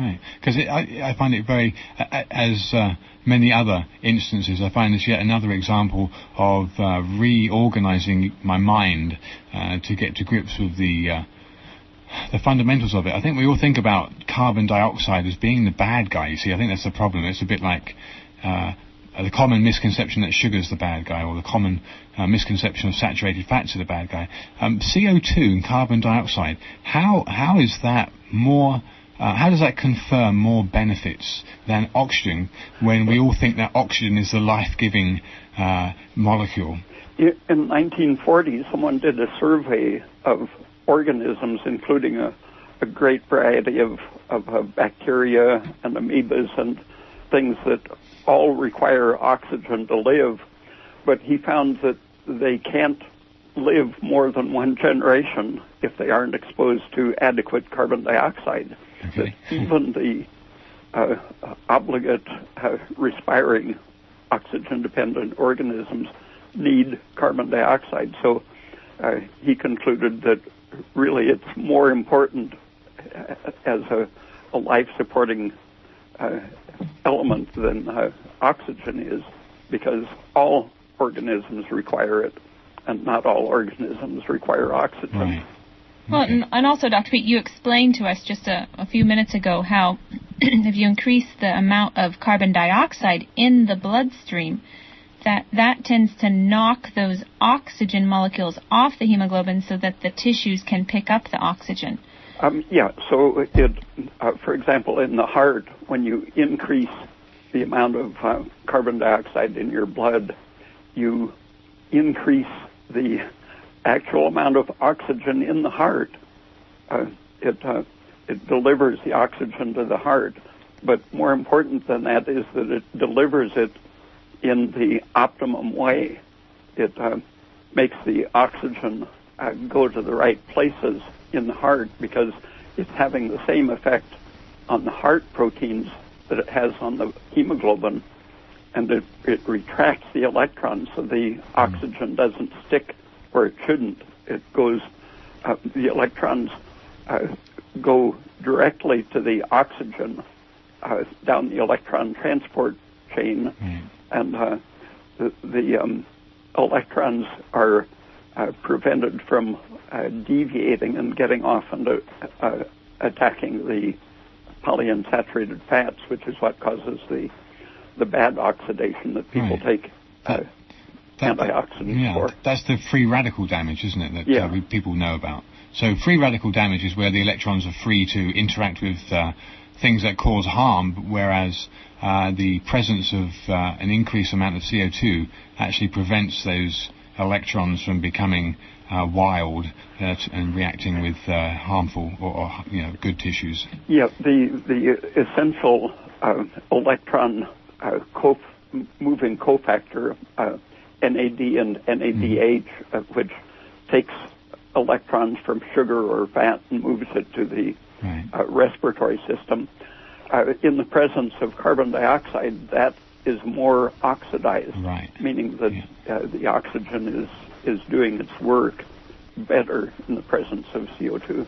Right, because I find it very, as many other instances, I find this yet another example of reorganizing my mind to get to grips with the fundamentals of it. I think we all think about carbon dioxide as being the bad guy. You see, I think that's the problem. It's a bit like the common misconception that sugar's the bad guy, or the common misconception of saturated fats are the bad guy. CO2 and carbon dioxide, how is that more... how does that confer more benefits than oxygen when we all think that oxygen is the life-giving molecule? In 1940, someone did a survey of organisms, including a great variety of bacteria and amoebas and things that all require oxygen to live, but he found that they can't live more than one generation if they aren't exposed to adequate carbon dioxide. Okay. Even the obligate respiring oxygen-dependent organisms need carbon dioxide. So he concluded that really it's more important as a life-supporting element than oxygen is, because all organisms require it, and not all organisms require oxygen. Right. Well, Okay. and also, Dr. Peat, you explained to us just a few minutes ago how if you increase the amount of carbon dioxide in the bloodstream, that tends to knock those oxygen molecules off the hemoglobin so that the tissues can pick up the oxygen. So for example, in the heart, when you increase the amount of carbon dioxide in your blood, you increase the actual amount of oxygen in the heart. It delivers the oxygen to the heart, but more important than that is that it delivers it in the optimum way. It makes the oxygen go to the right places in the heart, because it's having the same effect on the heart proteins that it has on the hemoglobin, and it retracts the electrons so the oxygen doesn't stick where it shouldn't. It goes, the electrons go directly to the oxygen down the electron transport chain, and the electrons are prevented from deviating and getting off and attacking the polyunsaturated fats, which is what causes the bad oxidation that people take antioxidants for. That's the free radical damage, isn't it, that people know about. So free radical damage is where the electrons are free to interact with things that cause harm, whereas the presence of an increased amount of CO2 actually prevents those electrons from becoming wild and reacting with harmful or good tissues. Yeah, the essential electron moving cofactor, NAD and NADH, which takes electrons from sugar or fat and moves it to the respiratory system. In the presence of carbon dioxide, that is more oxidized, meaning that the oxygen is doing its work better in the presence of CO2.